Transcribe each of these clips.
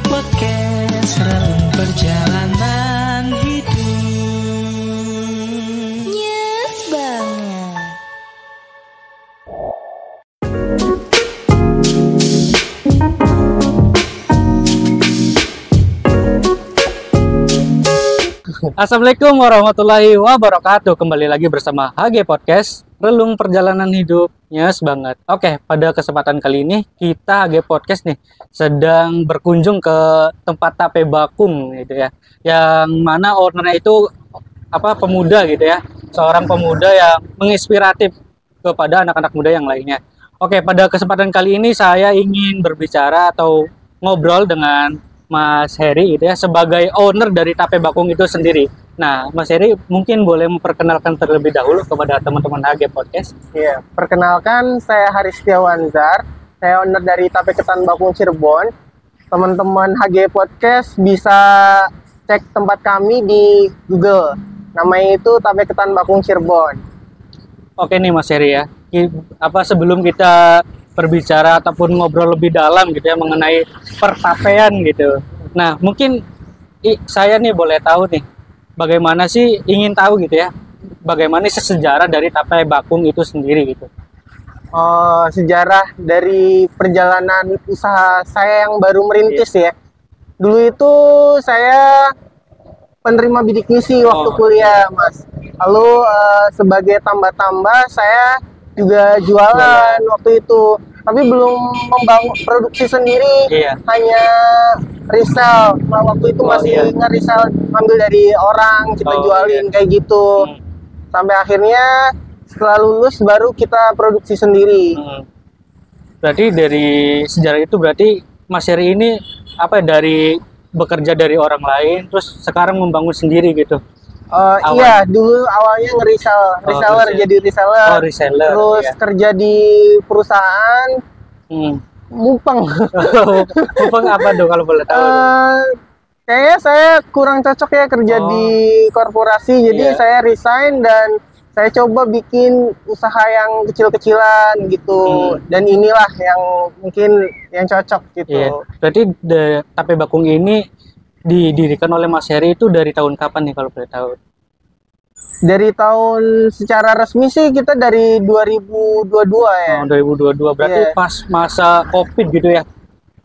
Podcast relung perjalanan hidup. Yes banget. Assalamualaikum warahmatullahi wabarakatuh. Kembali lagi bersama HG Podcast relung perjalanan hidup. Yes banget. Oke, pada kesempatan kali ini kita HG Podcast nih sedang berkunjung ke tempat tape bakung gitu ya. Yang mana ownernya itu pemuda gitu ya. Seorang pemuda yang menginspiratif kepada anak-anak muda yang lainnya. Oke, pada kesempatan kali ini saya ingin berbicara atau ngobrol dengan Mas Heri gitu ya, sebagai owner dari tape bakung itu sendiri. Nah, Mas Heri mungkin boleh memperkenalkan terlebih dahulu kepada teman-teman HG Podcast. Iya, perkenalkan saya Haris Setiawanzar, saya owner dari Tape Ketan Bakung Cirebon. Teman-teman HG Podcast bisa cek tempat kami di Google. Namanya itu Tape Ketan Bakung Cirebon. Oke nih Mas Heri ya, sebelum kita berbicara ataupun ngobrol lebih dalam gitu ya mengenai pertapean gitu. Nah, mungkin saya nih boleh tahu nih, bagaimana sih ingin tahu gitu ya, bagaimana sih sejarah dari tape bakung itu sendiri gitu. Sejarah dari perjalanan usaha saya yang baru merintis ya. Dulu itu saya penerima bidik misi waktu kuliah, Mas. Lalu sebagai tambah-tambah saya juga jualan waktu itu, tapi belum membangun produksi sendiri, hanya resell. Nah, waktu itu masih nge-resell, ngambil dari orang, kita jualin kayak gitu. Sampai akhirnya setelah lulus baru kita produksi sendiri. Berarti dari sejarah itu berarti Mas Heri ini dari bekerja dari orang lain, terus sekarang membangun sendiri gitu. Iya, dulu awalnya reseller, jadi reseller. Terus kerja di perusahaan mupeng. Mupeng apa dong kalau boleh tahu? Kayaknya saya kurang cocok ya kerja di korporasi, jadi saya resign dan saya coba bikin usaha yang kecil-kecilan gitu. Dan inilah yang mungkin yang cocok gitu. Berarti tape bakung ini didirikan oleh Mas Heri itu dari tahun kapan nih kalau boleh tahu? Dari tahun secara resmi sih kita dari 2022 ya. 2022 berarti pas masa Covid gitu ya?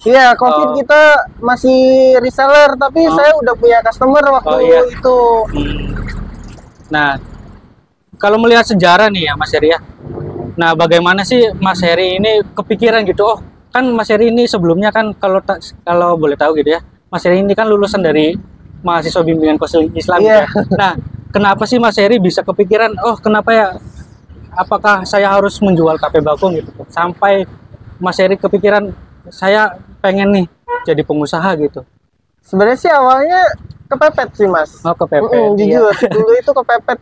Iya, Covid kita masih reseller, tapi saya udah punya customer waktu itu. Nah, kalau melihat sejarah nih ya Mas Heri ya. Nah, bagaimana sih Mas Heri ini kepikiran gitu? Oh, kan Mas Heri ini sebelumnya kan kalau boleh tahu gitu ya, Mas Heri ini kan lulusan dari mahasiswa bimbingan konseling Islam ya. Nah, kenapa sih Mas Heri bisa kepikiran, kenapa ya, apakah saya harus menjual tape bakung gitu? Sampai Mas Heri kepikiran, saya pengen nih jadi pengusaha gitu. Sebenarnya sih awalnya kepepet sih Mas. Kepepet. Jujur, dulu itu kepepet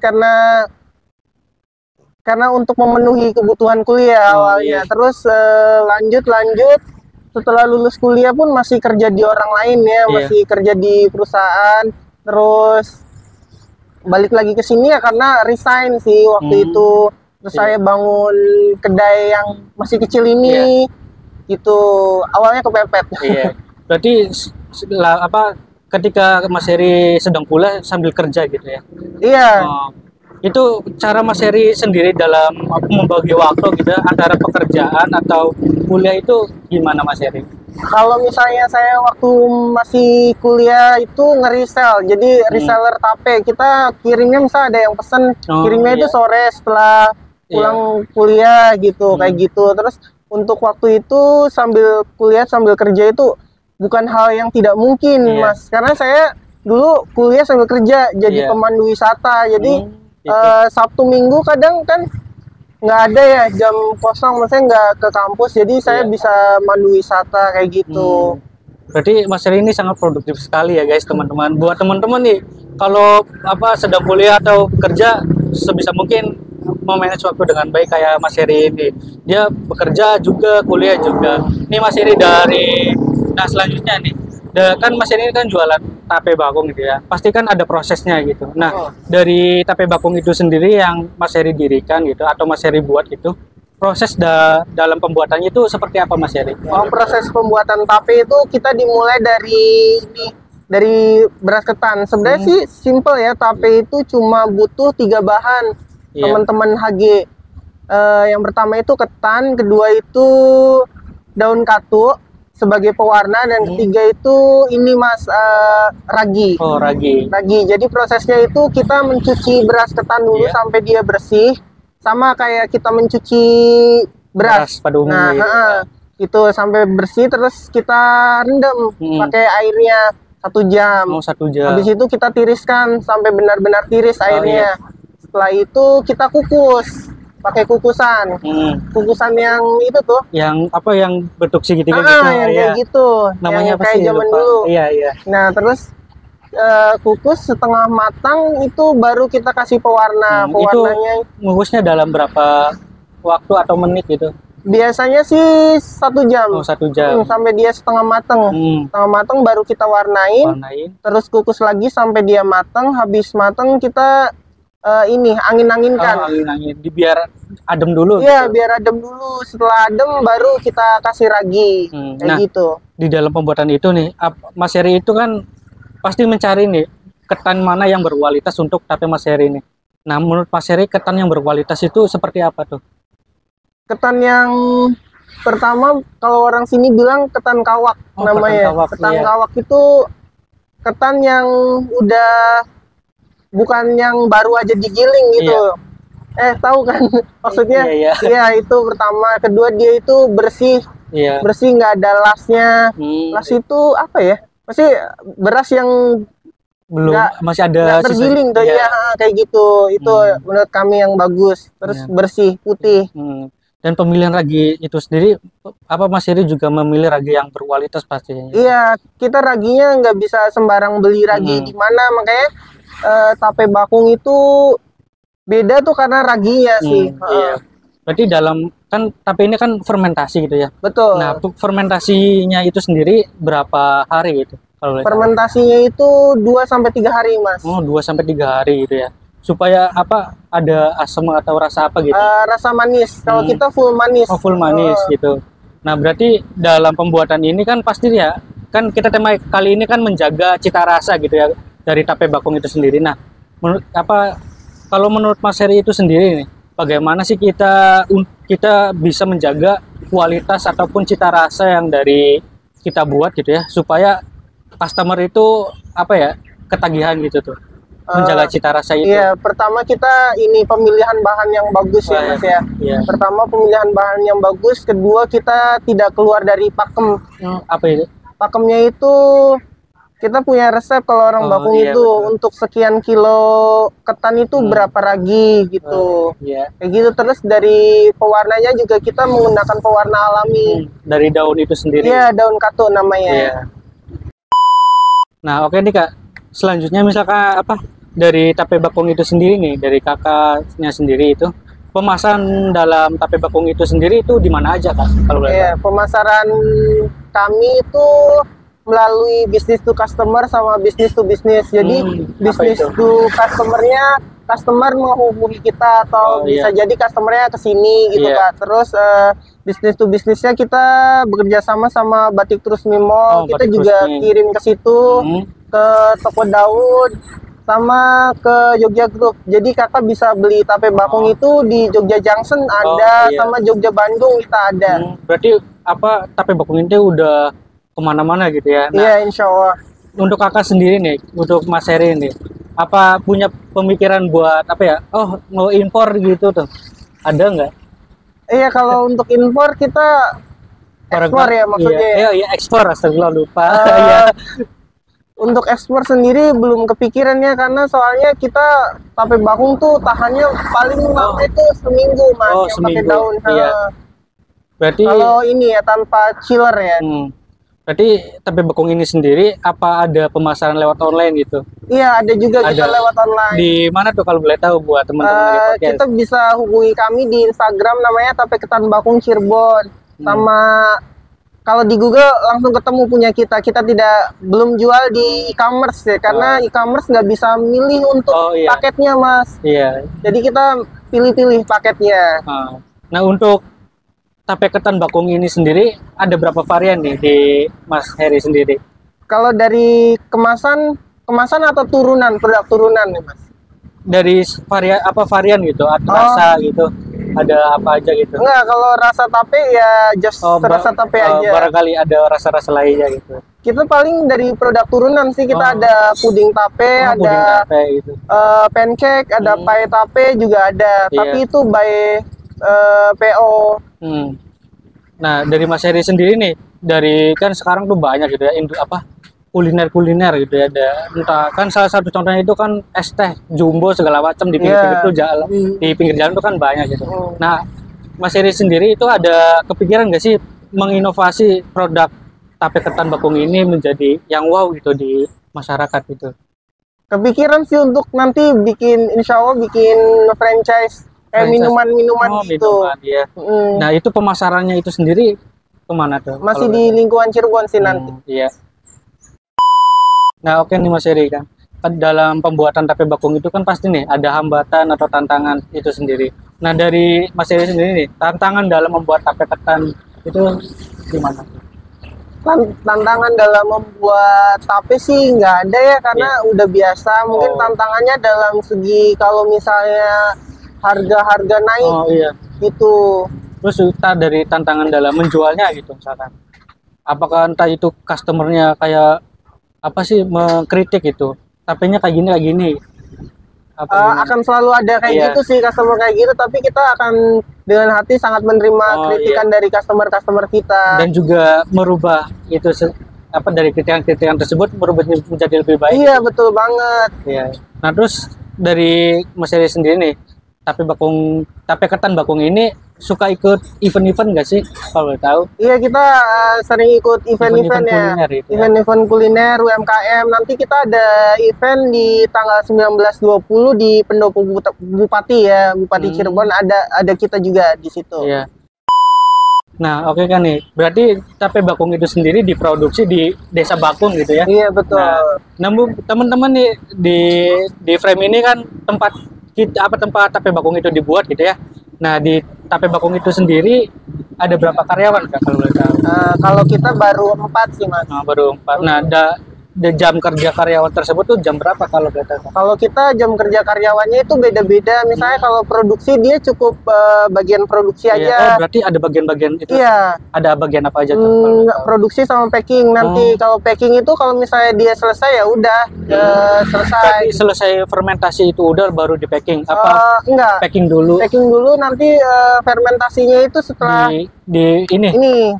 karena untuk memenuhi kebutuhan kuliah awalnya. Terus lanjut. Setelah lulus kuliah pun masih kerja di orang lain ya, masih kerja di perusahaan. Terus balik lagi ke sini ya karena resign sih waktu itu. Terus saya bangun kedai yang masih kecil ini, gitu. Awalnya kepepet. Berarti ketika Mas Heri sedang kuliah sambil kerja gitu ya? Iya. Itu cara Mas Heri sendiri dalam membagi waktu gitu antara pekerjaan atau kuliah itu gimana Mas Heri? Kalau misalnya saya waktu masih kuliah itu nge-resell, jadi reseller tape, kita kirimnya misalnya ada yang pesen, kirimnya itu sore setelah pulang kuliah gitu, kayak gitu. Terus untuk waktu itu sambil kuliah sambil kerja itu bukan hal yang tidak mungkin Mas, karena saya dulu kuliah sambil kerja jadi pemandu wisata, jadi Sabtu Minggu kadang kan nggak ada ya jam kosong, maksudnya nggak ke kampus, jadi saya bisa mandu wisata kayak gitu. Berarti Mas Heri ini sangat produktif sekali ya guys, teman-teman. Buat teman-teman nih, kalau sedang kuliah atau kerja, sebisa mungkin memanage waktu dengan baik kayak Mas Heri ini. Dia bekerja juga, kuliah juga. Nih Mas Heri nah selanjutnya nih, kan Mas Heri ini kan jualan tape bakung gitu ya, pasti kan ada prosesnya gitu. Nah, dari tape bakung itu sendiri yang Mas Heri dirikan gitu atau Mas Heri buat gitu, proses dalam pembuatannya itu seperti apa Mas Heri? Oh, proses pembuatan tape itu kita dimulai dari beras ketan. Sebenarnya sih simple ya, tape itu cuma butuh 3 bahan. Iya. Teman-teman HG. Yang pertama itu ketan, kedua itu daun katu sebagai pewarna, dan ketiga itu ini Mas, ragi. Oh, ragi. Ragi. Jadi prosesnya itu kita mencuci beras ketan dulu sampai dia bersih, sama kayak kita mencuci beras pada umumnya. Nah, itu sampai bersih, terus kita rendam pakai airnya 1 jam. Oh, 1 jam. Habis itu kita tiriskan sampai benar-benar tiris airnya. Setelah itu kita kukus pakai kukusan. Kukusan yang itu tuh. Yang apa, yang bentuk segitiga gitu. Yang kayak gitu. Namanya yang apa kayak sih? zaman Lupa. dulu. Iya, iya. Nah, terus kukus setengah matang itu baru kita kasih pewarna. Pewarnanya itu ngungkusnya dalam berapa waktu atau menit gitu? biasanya sih 1 jam. Oh, 1 jam. Sampai dia setengah matang. Setengah matang baru kita warnain. Terus kukus lagi sampai dia matang. Habis matang kita angin-anginkan. Oh, angin-angin. Biar adem dulu. Iya, gitu. biar adem dulu. Setelah adem baru kita kasih ragi. Kayak gitu. Di dalam pembuatan itu nih, Mas Heri itu kan pasti mencari nih ketan mana yang berkualitas untuk tape Mas Heri ini. Nah, menurut Mas Heri ketan yang berkualitas itu seperti apa tuh? Ketan yang pertama kalau orang sini bilang ketan kawak namanya. Ketan kawak itu ketan yang udah bukan yang baru aja digiling gitu. Tahu kan maksudnya? Iya, itu pertama. Kedua dia itu bersih. Bersih, nggak ada lasnya. Las itu apa ya? Masih beras yang belum masih ada tergiling tuh ya, kayak gitu. Itu menurut kami yang bagus. Terus bersih, putih. Dan pemilihan ragi itu sendiri, apa Mas Heri juga memilih ragi yang berkualitas pastinya? Iya, kita raginya nggak bisa sembarang beli ragi di mana, makanya tape bakung itu beda tuh karena raginya sih. Iya. Berarti dalam kan tape ini kan fermentasi gitu ya? Betul. Nah, fermentasinya itu sendiri berapa hari gitu? Fermentasinya itu 2-3 hari, Mas. Oh, 2-3 hari gitu ya. Supaya apa, ada asam atau rasa apa gitu? Rasa manis. Kalau kita full manis. Oh, full manis gitu. Nah, berarti dalam pembuatan ini kan pasti ya, kan kita tema kali ini kan menjaga cita rasa gitu ya dari tape bakung itu sendiri. Nah, kalau menurut Mas Heri itu sendiri nih, bagaimana sih kita bisa menjaga kualitas ataupun cita rasa yang dari kita buat gitu ya, supaya customer itu ketagihan gitu tuh, menjaga cita rasa itu. Iya, pertama kita pemilihan bahan yang bagus ya Mas ya. Pertama pemilihan bahan yang bagus, kedua kita tidak keluar dari pakem. Apa itu? Pakemnya itu kita punya resep kalau orang bakung itu betul. Untuk sekian kilo ketan itu berapa ragi gitu. Kayak gitu. Terus dari pewarnanya juga kita menggunakan pewarna alami. Dari daun itu sendiri. Iya, daun katu namanya. Nah, oke nih Kak. Selanjutnya misalkan dari tape bakung itu sendiri nih, dari kakaknya sendiri itu, pemasaran dalam tape bakung itu sendiri itu di mana aja Kak? Kalau pemasaran kami itu melalui bisnis to customer sama bisnis to bisnis. Jadi bisnis to customernya, customer menghubungi kita atau bisa jadi customernya ke sini gitu Kak. Terus bisnis to bisnisnya kita bekerja sama Batik Trusmi Mall. Kita juga kirim ke situ, ke Toko Daud sama ke Jogja Group. Jadi kakak bisa beli tape bakung itu di Jogja Junction ada, sama Jogja Bandung kita ada. Berarti tape bakung itu udah kemana-mana gitu ya? Nah, iya, insya Allah. Untuk kakak sendiri nih, untuk Mas Heri ini, apa punya pemikiran buat mau impor gitu tuh? Ada nggak? Iya, kalau untuk impor kita ekspor ya maksudnya. Iya, ekspor, astagfirullah lupa. Untuk ekspor sendiri belum kepikirannya karena soalnya kita tape bakung tuh tahannya paling lama itu seminggu Mas, yang pakai daun. Berarti kalau ini ya tanpa chiller ya. Berarti tape bakung ini sendiri apa ada pemasaran lewat online gitu? Iya, ada juga kita lewat online. Di mana tuh kalau boleh tahu buat teman-teman podcast? Kita bisa hubungi kami di Instagram namanya Tape Ketan Bakung Cirebon. Sama kalau di Google langsung ketemu punya kita. Kita belum jual di e-commerce ya, karena e-commerce nggak bisa milih untuk paketnya Mas. Jadi kita pilih-pilih paketnya. Nah, untuk tape ketan bakung ini sendiri ada berapa varian nih di Mas Heri sendiri? Kalau dari kemasan atau produk turunan nih Mas? Dari varian gitu, atau rasa gitu, ada apa aja gitu? Enggak, kalau rasa tape ya just rasa tape aja. Barangkali ada rasa-rasa lainnya gitu. Kita paling dari produk turunan sih, kita ada puding tape, ada puding tape gitu. Pancake, ada pie tape juga ada, tapi itu by PO. Nah, dari Mas Heri sendiri nih, dari kan sekarang tuh banyak gitu ya, kuliner gitu ya, ada entah kan salah satu contohnya itu kan es teh jumbo segala macam di pinggir-pinggir tuh jalan, di pinggir jalan tuh kan banyak gitu. Nah, Mas Heri sendiri itu ada kepikiran nggak sih menginovasi produk tape ketan bakung ini menjadi yang wow gitu di masyarakat gitu? Kepikiran sih untuk nanti insya Allah bikin franchise kayak minuman-minuman gitu. Minuman, ya. Nah, itu pemasarannya itu sendiri kemana tuh? Masih di lingkungan Cirebon sih nanti. Iya. Nah, oke nih Mas Heri, kan dalam pembuatan tape bakung itu kan pasti nih ada hambatan atau tantangan itu sendiri. Nah, dari Mas Heri sendiri nih, tantangan dalam membuat tape ketan itu gimana? Tantangan dalam membuat tape sih nggak ada ya, karena udah biasa. Mungkin tantangannya dalam segi kalau misalnya harga naik gitu. Terus dari tantangan dalam menjualnya gitu misalkan, apakah entah itu customernya kayak apa sih mengkritik itu tapenya kayak gini akan selalu ada kayak gitu sih, customer kayak gitu, tapi kita akan dengan hati sangat menerima kritikan dari customer kita, dan juga merubah itu dari kritikan tersebut merubah menjadi lebih baik. Iya, betul banget. Iya. Nah, terus dari Mas Heri sendiri nih, tape ketan bakung ini suka ikut event-event nggak sih kalau boleh tahu? Iya, kita sering ikut event-event ya, event-event kuliner UMKM. Nanti kita ada event di tanggal 19-20 di Pendopo Bupati ya, Bupati Cirebon, ada kita juga di situ. Iya. Nah, oke kan nih, berarti tape bakung itu sendiri diproduksi di Desa Bakung gitu ya? Iya, betul. Nah, teman-teman nih di frame ini kan tempat tape bakung itu dibuat gitu ya. Nah, di tape bakung itu sendiri ada berapa karyawan Kak kalau boleh tahu? Kalau kita baru 4 sih Mas. Baru 4. Nah, jam kerja karyawan tersebut tuh jam berapa kalau boleh tahu? Kalau kita jam kerja karyawannya itu beda-beda. Misalnya kalau produksi dia cukup bagian produksi aja. Oh, berarti ada bagian-bagian itu? Iya. Ada bagian apa aja tuh? Produksi sama packing. Nanti kalau packing itu kalau misalnya dia selesai ya udah selesai. Berarti selesai fermentasi itu udah baru di packing? Apa enggak. Packing dulu? Packing dulu, nanti fermentasinya itu setelah di ini?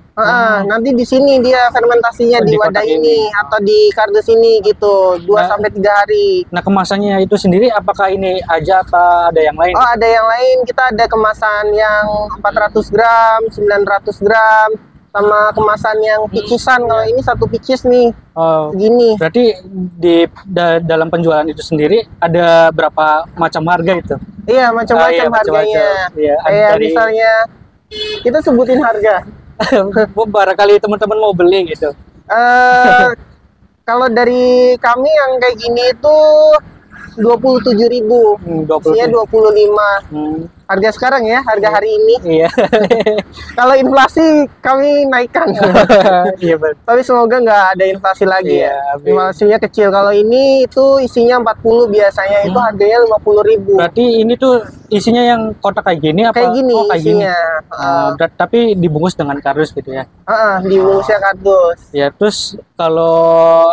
Nanti di sini dia fermentasinya di wadah ini atau di kardus ini gitu 2-3 hari. Nah, kemasannya itu sendiri apakah ini aja apa ada yang lain? Oh, ada yang lain. Kita ada kemasan yang 400 gram, 900 gram, sama kemasan yang picisan. Kalau ini satu picis nih, segini. Berarti dalam penjualan itu sendiri ada berapa macam harga itu? Iya, macam-macam harganya. Iya, kayak misalnya kita sebutin harga. Barangkali teman-teman mau beli gitu. Kalau dari kami yang kayak gini itu 27.000, isinya 25. Harga sekarang ya, harga hari ini. Iya. Kalau inflasi kami naikkan. Iya, betul. Tapi semoga nggak ada inflasi lagi ya. Inflasinya kecil. Kalau ini itu isinya 40 biasanya, itu harganya 50.000. Berarti ini tuh isinya yang kotak kayak gini apa? Kayak gini kayak isinya. Tapi dibungkus dengan kardus gitu ya? Dibungkusnya kardus. Ya, terus kalau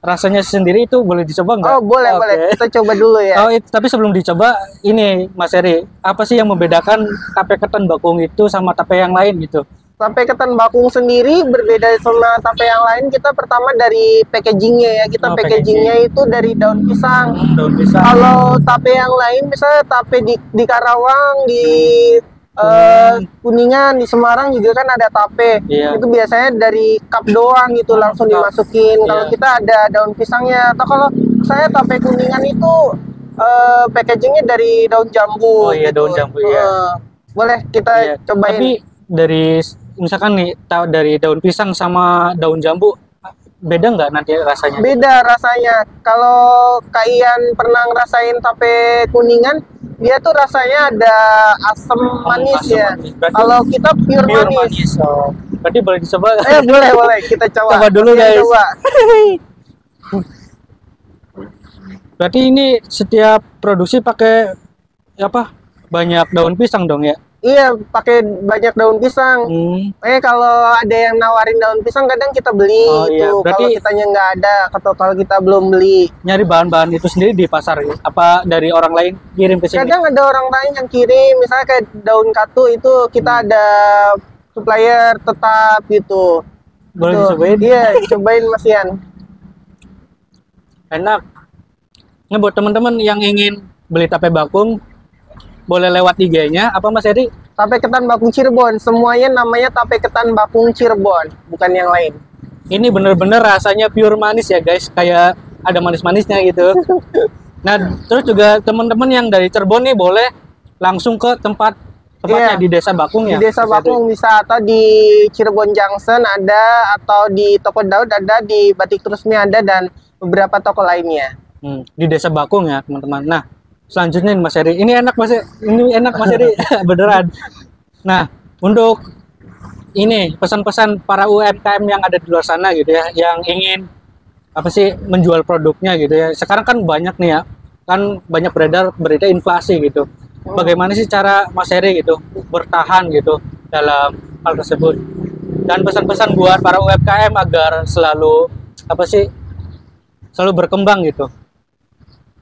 rasanya sendiri itu boleh dicoba nggak? Oh, boleh. Kita coba dulu ya. Tapi sebelum dicoba, ini Mas Heri, apa sih yang membedakan tape ketan bakung itu sama tape yang lain gitu? Tape ketan bakung sendiri berbeda sama tape yang lain. Kita pertama dari packagingnya ya. Kita packagingnya itu dari daun pisang. Daun pisang. Kalau tape yang lain, misalnya tape di Karawang, di Kuningan, di Semarang juga kan ada tape. Itu biasanya dari cup doang gitu, langsung dimasukin. Kalau kita ada daun pisangnya. Atau kalau saya tape Kuningan itu packagingnya dari daun jambu. Oh iya, gitu. daun jambu ya. Boleh kita cobain. Tapi dari misalkan nih dari daun pisang sama daun jambu beda nggak nanti rasanya? Beda rasanya. Kalau Kak Ian pernah ngerasain tape Kuningan, Dia tuh rasanya ada asam manis asam ya. manis. Berarti Kalau kita pure manis. manis. Oh. Berarti boleh dicoba. Boleh kita coba. Coba dulu, Kita guys. coba. Berarti ini setiap produksi pakai apa? Banyak daun pisang dong ya? Iya, pakai banyak daun pisang. Kalau ada yang nawarin daun pisang kadang kita beli Oh, itu. iya. Berarti Kalau kitanya nggak ada atau kalau kita belum beli. nyari bahan-bahan itu sendiri di pasar ya? Apa dari orang lain kirim ke sini? Kadang ada orang lain yang kirim, misalnya kayak daun katu itu kita ada supplier tetap gitu. Boleh Tuh. dicobain? Iya, cobain Mas Ian. Enak. Nah, buat teman-teman yang ingin beli tape bakung, boleh lewat IG-nya apa Mas Eri? Tape ketan bakung Cirebon, semuanya namanya tape ketan bakung Cirebon, bukan yang lain. Ini bener-bener rasanya pure manis ya guys, kayak ada manis-manisnya gitu. Nah, terus juga teman-teman yang dari Cirebon nih boleh langsung ke tempatnya Iya. di Desa Bakung ya. Di Desa Mas Eri? Bakung bisa, atau di Cirebon Junction ada, atau di Toko Daud ada, di Batik Trusmi ada, dan beberapa toko lainnya. Di Desa Bakung ya teman-teman. Nah, selanjutnya nih, Mas Eri, ini enak Mas Eri, beneran. Nah, untuk ini pesan-pesan para UMKM yang ada di luar sana gitu ya, yang ingin apa sih menjual produknya gitu ya. Sekarang kan banyak nih ya, kan banyak beredar berita inflasi gitu. Bagaimana sih cara Mas Eri gitu bertahan gitu dalam hal tersebut? Dan pesan-pesan buat para UMKM agar selalu apa sih selalu berkembang gitu.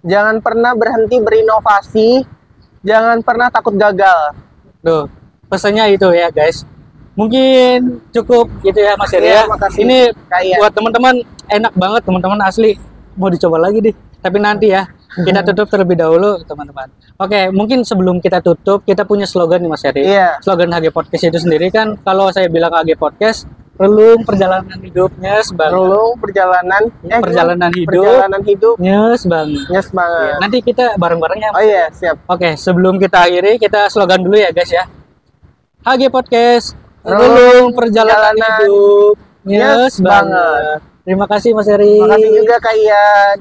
Jangan pernah berhenti berinovasi, jangan pernah takut gagal. Tuh, pesannya itu ya guys. Mungkin cukup gitu ya Mas Eri Iya, ya. makasih. Ini Kayak buat teman-teman enak banget teman-teman asli. Mau dicoba lagi deh. Tapi nanti ya. Kita tutup terlebih dahulu teman-teman. Oke, mungkin sebelum kita tutup kita punya slogan nih Mas Eri. Iya. Slogan HG Podcast itu sendiri kan kalau saya bilang HG Podcast, relung perjalanan hidupnya sebagai Relung perjalanan perjalanan hidup. perjalanan hidup Nyes banget. nyes banget. Nanti kita bareng-bareng ya. Oh iya, siap. Oke, sebelum kita akhiri, kita slogan dulu ya guys ya. HG Podcast, Relung relung perjalanan perjalanan hidup, yes yes banget. Terima kasih Mas Eri. Makasih juga Kak Ian.